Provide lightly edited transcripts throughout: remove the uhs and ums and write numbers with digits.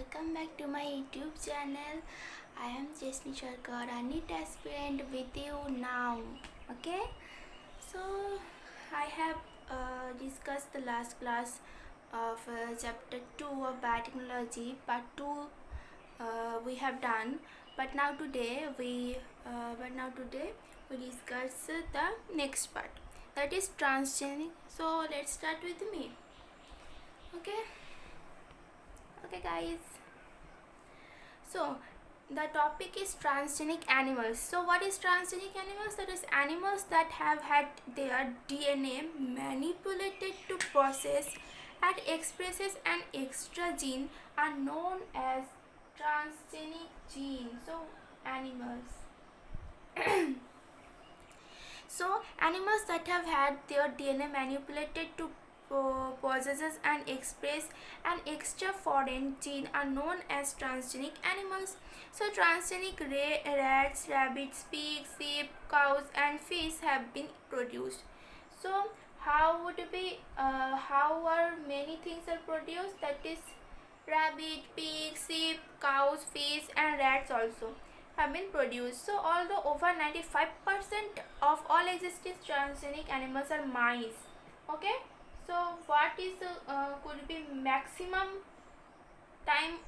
welcome back to my YouTube channel. I am Jesni Sharkar, a NEET aspirant with you now. Okay, so I have discussed the last class of chapter 2 of biotechnology, part 2 we have done, but now today we discuss the next part, that is transgenic. So let's start with me. Okay guys, so the topic is transgenic animals. So what is transgenic animals? That is animals that have had their DNA manipulated to process and expresses an extra gene are known as transgenic genes. So animals so animals that have had their DNA manipulated to possesses and express an extra foreign gene are known as transgenic animals. So transgenic rats, rabbits, pigs, sheep, cows and fish have been produced. So how are many things are produced? That is rabbit, pig, sheep, cows, fish and rats also have been produced. So although over 95% of all existing transgenic animals are mice. Okay, so what is could be maximum time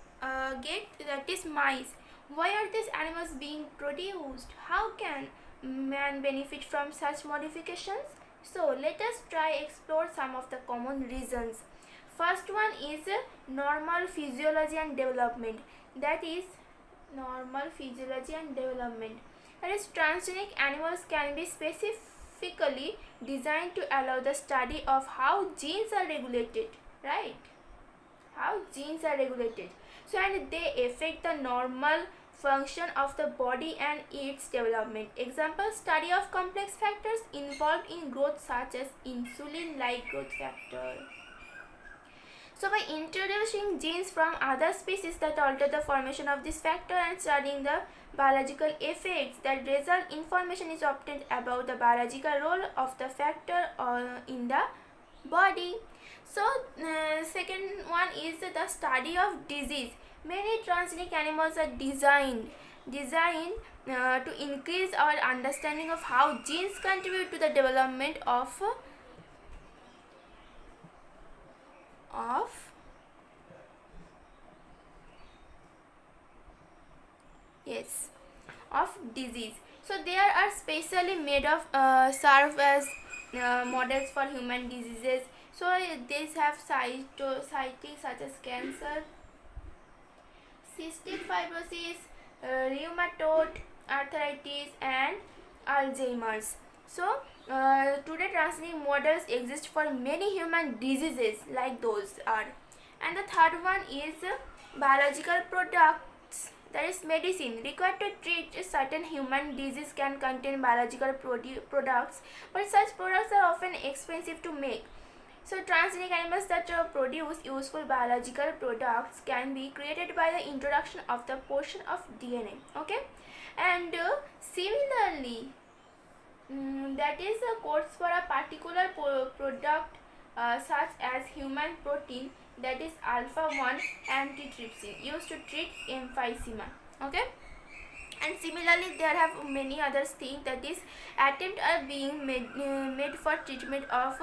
get? That is mice. Why are these animals being produced? How can man benefit from such modifications? So let us try explore some of the common reasons. First one is normal physiology and development. That is normal physiology and development. That is, transgenic animals can be specifically designed to allow the study of how genes are regulated, right? How genes are regulated. So and they affect the normal function of the body and its development. Example, study of complex factors involved in growth such as insulin-like growth factor. So by introducing genes from other species that alter the formation of this factor and studying the biological effects that result, information is obtained about the biological role of the factor in the body. So second one is the study of disease. Many transgenic animals are designed to increase our understanding of how genes contribute to the development of disease. So they are specially made of serve as models for human diseases. So these have cytics such as cancer, cystic fibrosis, rheumatoid arthritis and Alzheimer's. So today transgenic models exist for many human diseases like those are. And the third one is biological products, that is medicine required to treat certain human disease can contain biological products, but such products are often expensive to make. So transgenic animals that produce useful biological products can be created by the introduction of the portion of DNA. Okay, and similarly, that is a codes for a particular product such as human protein, that is alpha-1 antitrypsin used to treat emphysema. Okay, and similarly there have many other things, that is attempt are being made for treatment of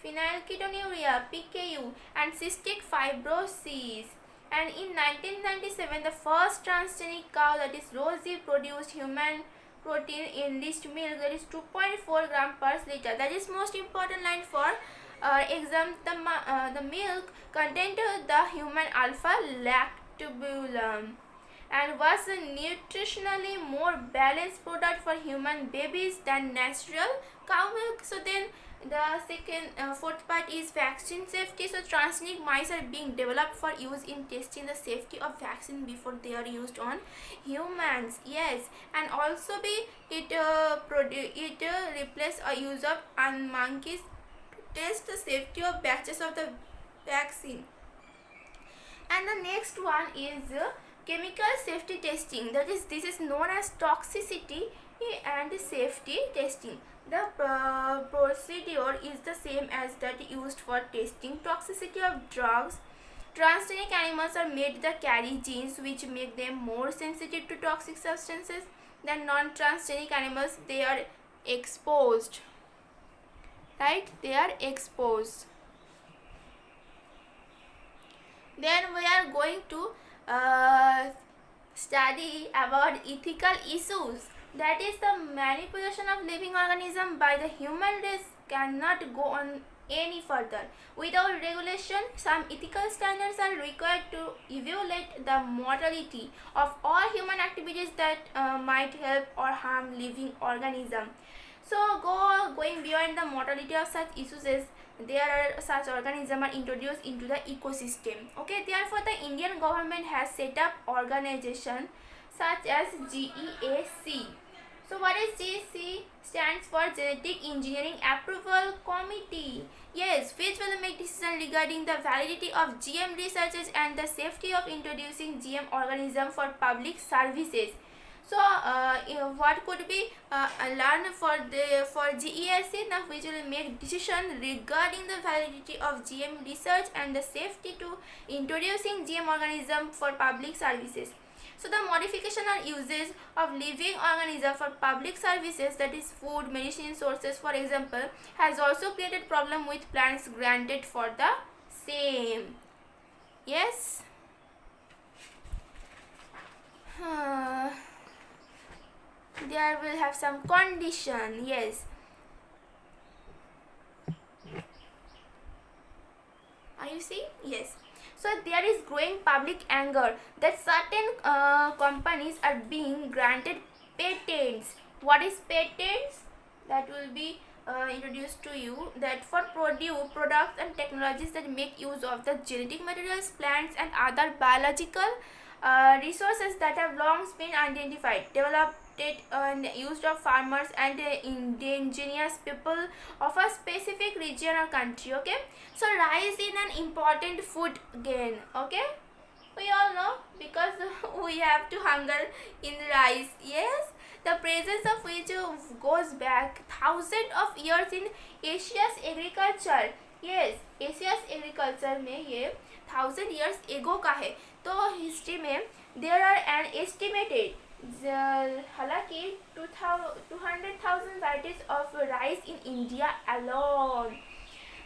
phenylketonuria, PKU and cystic fibrosis. And in 1997 the first transgenic cow, that is Rosie, produced human protein enriched milk, that is 2.4 gram per liter. That is most important line for exam. The milk contained the human alpha lactobulum and was a nutritionally more balanced product for human babies than natural cow milk. So then the fourth part is vaccine safety. So transgenic mice are being developed for use in testing the safety of vaccine before they are used on humans. Yes, and also it replace a use of monkeys to test the safety of batches of the vaccine. And the next one is chemical safety testing. That is, this is known as toxicity and safety testing. The procedure is the same as that used for testing toxicity of drugs Transgenic animals are made that carry genes which make them more sensitive to toxic substances than non-transgenic animals. They are exposed, right? They are exposed. Then we are going to study about ethical issues. That is, the manipulation of living organism by the human race cannot go on any further. Without regulation, some ethical standards are required to evaluate the morality of all human activities that might help or harm living organism. So going beyond the mortality of such issues is there are such organisms are introduced into the ecosystem. Okay, therefore the Indian government has set up organization such as GEAC. So what is GEAC? Stands for Genetic Engineering Approval Committee. Yes, which will make decision regarding the validity of GM researches and the safety of introducing GM organism for public services. So what could be learned for GEAC, now which will make decision regarding the validity of GM research and the safety to introducing GM organism for public services. So the modification or uses of living organism for public services, that is food, medicine sources for example, has also created problem with plants granted for the same. Yes. There will have some condition. Yes. Are you seeing? Yes. So there is growing public anger that certain companies are being granted patents. What is patents? That will be introduced to you, that for products and technologies that make use of the genetic materials, plants and other biological resources that have long been identified, developed and used of farmers and indigenous people of a specific region or country. Okay, so rice is an important food gain. Okay, we all know, because we have to hunger in rice. Yes, the presence of which goes back thousands of years in Asia's agriculture. Yes, Asia's agriculture में ये 1000 years ago का है. तो history में there are an estimated हालांकि 200,000 varieties of rice in India alone.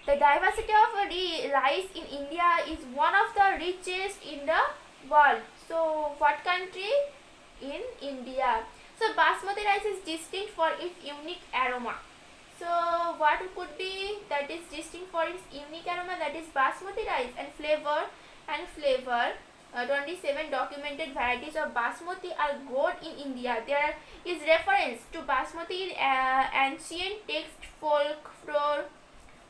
The diversity of rice in India is one of the richest in the world. So what country? In India. So basmati rice is distinct for its unique aroma. So what could be that is distinct for its unique aroma? That is basmati rice. And flavor 27 documented varieties of basmati are grown in India. There is reference to basmati in ancient text, folklore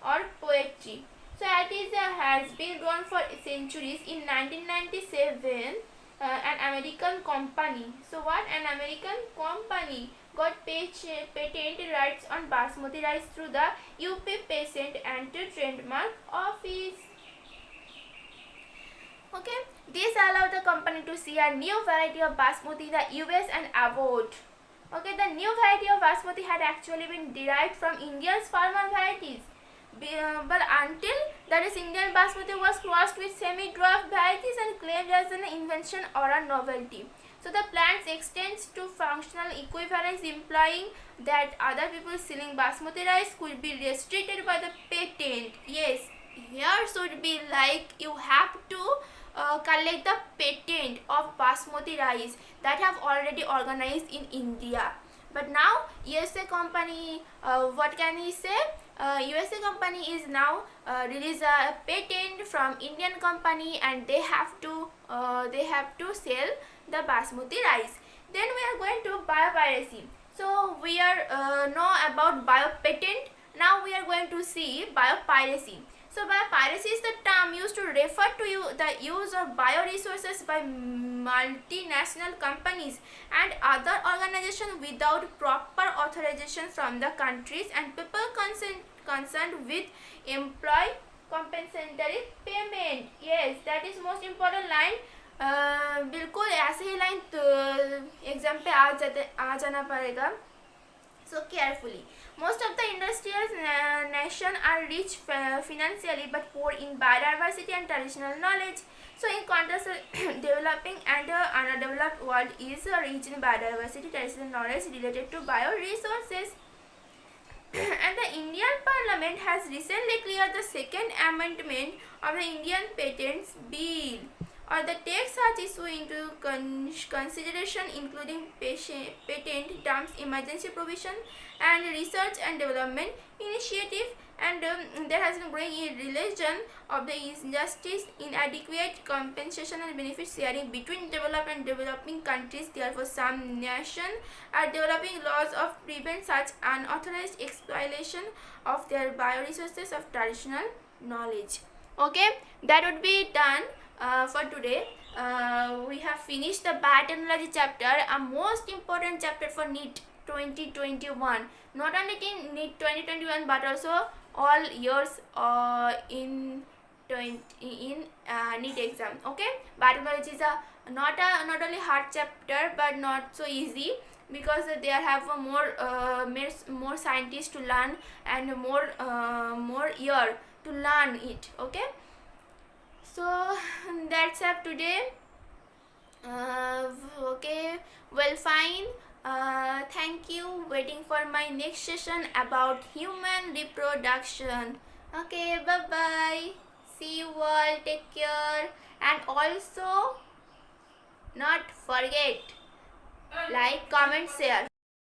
or poetry. So it has been grown for centuries. In 1997, an American company. So what? An American company got patent rights on basmati rice through the UP Patent and Trademark Office. Okay, this allowed the company to see a new variety of basmati in the US and abroad. Okay, the new variety of basmati had actually been derived from India's farmer varieties. But until that is, Indian basmati was crossed with semi-dwarf varieties and claimed as an invention or a novelty. So the plants extends to functional equivalence, implying that other people selling basmati rice could be restricted by the patent. Yes, here should be like you have to collect the patent of basmati rice that have already organized in India. But now USA company, what can he say? USA company is now release a patent from Indian company, and they have to sell the basmati rice. Then we are going to biopiracy. So we are know about biopatent. Now we are going to see biopiracy. So biopiracy is the term used to refer to the use of bioresources by multinational companies and other organizations without proper authorization from the countries and people concerned with employee compensatory payment. Yes, that is most important line. बिल्कुल ऐसे ही line exam पे आ जाना पड़ेगा. So carefully. Most of the industrial nations are rich financially but poor in biodiversity and traditional knowledge. So in contrast, developing and underdeveloped world is rich in biodiversity, traditional knowledge related to bioresources. And the Indian Parliament has recently cleared the second amendment of the Indian Patents Bill, or the text has issue into consideration including patent terms, emergency provision, and research and development initiative. And there has been growing religion of the injustice, inadequate compensation and benefit sharing between developed and developing countries. Therefore, some nations are developing laws of prevent such unauthorized exploitation of their bioresources of traditional knowledge. Okay, that would be done for today. We have finished the biotechnology chapter, a most important chapter for NEET 2021. Not only in NEET 2021 but also all years in NEET exam. Okay, biotechnology is not only hard chapter but not so easy, because they have more scientists to learn and more year to learn it. Okay, so that's up today. Okay, well, fine. Thank you. Waiting for my next session about human reproduction. Okay, bye bye. See you all. Take care. And also, not forget, like, comment, share.